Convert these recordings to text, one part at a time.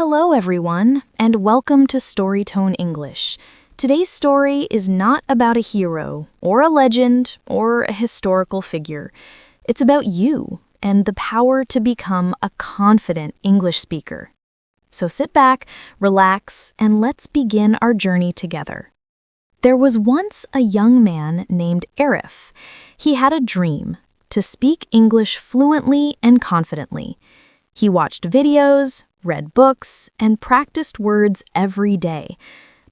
Hello, everyone, and welcome to Storytone English. Today's story is not about a hero, or a legend, or a historical figure. It's about you and the power to become a confident English speaker. So sit back, relax, and let's begin our journey together. There was once a young man named Arif. He had a dream to speak English fluently and confidently. He watched videos, read books, and practiced words every day.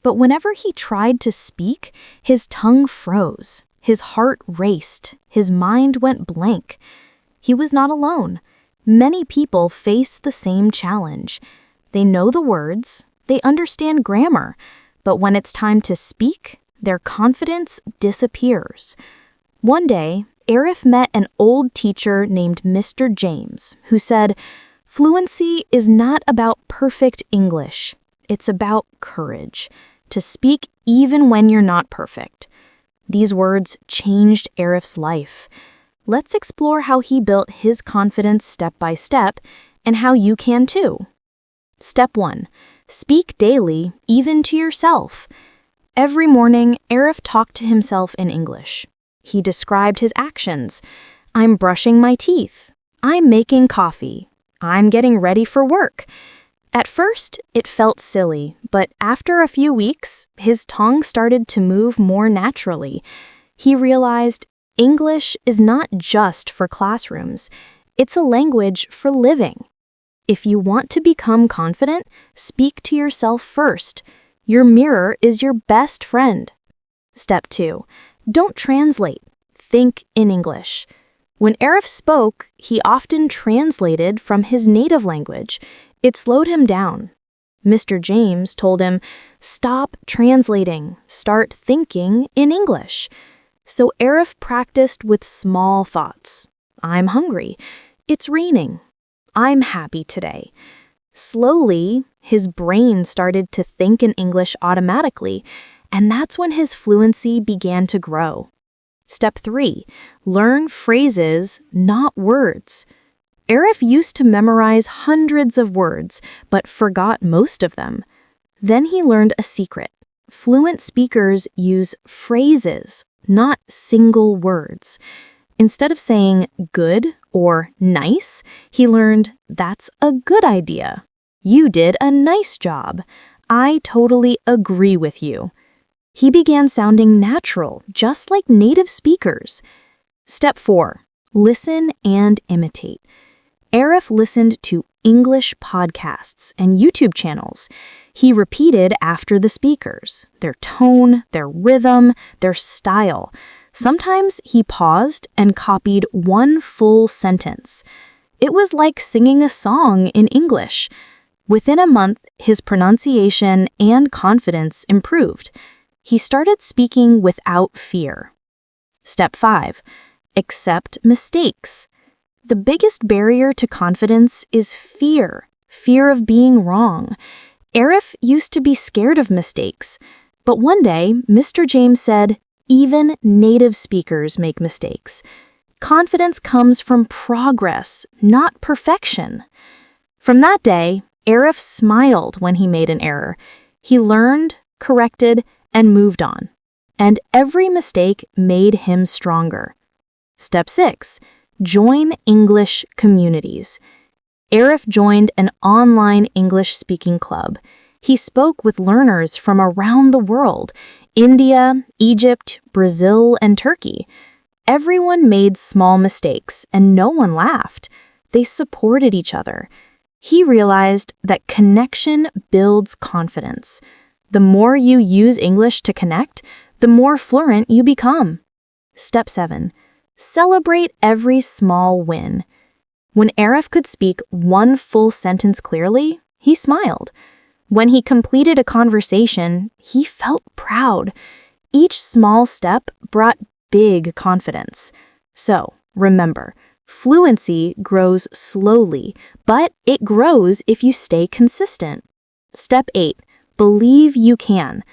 But whenever he tried to speak, his tongue froze, his heart raced, his mind went blank. He was not alone. Many people face the same challenge. They know the words, they understand grammar, but when it's time to speak, their confidence disappears. One day, Arif met an old teacher named Mr. James, who said, "Fluency is not about perfect English. It's about courage, to speak even when you're not perfect." These words changed Arif's life. Let's explore how he built his confidence step by step and how you can too. Step 1. Speak daily, even to yourself. Every morning, Arif talked to himself in English. He described his actions. "I'm brushing my teeth. I'm making coffee. I'm getting ready for work." At first, it felt silly, but after a few weeks, his tongue started to move more naturally. He realized English is not just for classrooms. It's a language for living. If you want to become confident, speak to yourself first. Your mirror is your best friend. Step 2. Don't translate. Think in English. When Arif spoke, he often translated from his native language. It slowed him down. Mr. James told him, "Stop translating, start thinking in English." So Arif practiced with small thoughts. "I'm hungry. It's raining. I'm happy today." Slowly, his brain started to think in English automatically, and that's when his fluency began to grow. Step 3. Learn phrases, not words. Arif used to memorize hundreds of words, but forgot most of them. Then he learned a secret. Fluent speakers use phrases, not single words. Instead of saying good or nice, he learned, "That's a good idea. You did a nice job. I totally agree with you." He began sounding natural, just like native speakers. Step 4. Listen and imitate. Arif listened to English podcasts and YouTube channels. He repeated after the speakers, their tone, their rhythm, their style. Sometimes he paused and copied one full sentence. It was like singing a song in English. Within a month, his pronunciation and confidence improved. He started speaking without fear. Step 5. Accept mistakes. The biggest barrier to confidence is fear of being wrong. Arif used to be scared of mistakes, but one day, Mr. James said, "Even native speakers make mistakes. Confidence comes from progress, not perfection." From that day, Arif smiled when he made an error. He learned, corrected, and moved on. And every mistake made him stronger. Step 6. Join English communities. Arif joined an online English speaking club. He spoke with learners from around the world, India, Egypt, Brazil, and Turkey. Everyone made small mistakes, and no one laughed. They supported each other. He realized that connection builds confidence. The more you use English to connect, the more fluent you become. Step 7. Celebrate every small win. When Arif could speak one full sentence clearly, he smiled. When he completed a conversation, he felt proud. Each small step brought big confidence. So, remember, fluency grows slowly, but it grows if you stay consistent. Step 8. Believe you can.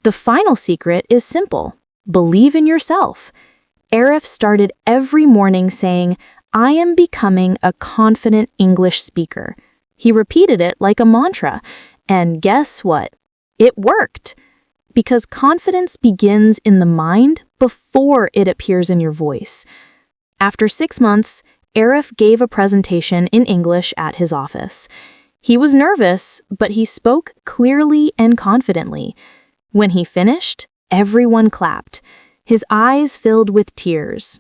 The final secret is simple. Believe in yourself. Arif started every morning saying, "I am becoming a confident English speaker." He repeated it like a mantra, and guess what? It worked! Because confidence begins in the mind before it appears in your voice. After 6 months, Arif gave a presentation in English at his office. He was nervous, but he spoke clearly and confidently. When he finished, everyone clapped. His eyes filled with tears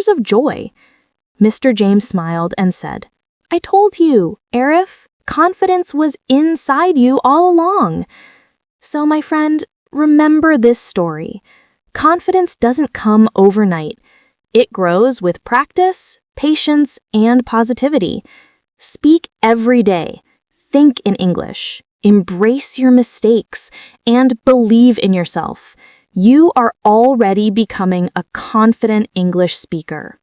of joy. Mr. James smiled and said, "I told you, Arif, confidence was inside you all along." So, my friend, remember this story. Confidence doesn't come overnight. It grows with practice, patience, and positivity. Speak every day. Think in English. Embrace your mistakes and believe in yourself. You are already becoming a confident English speaker.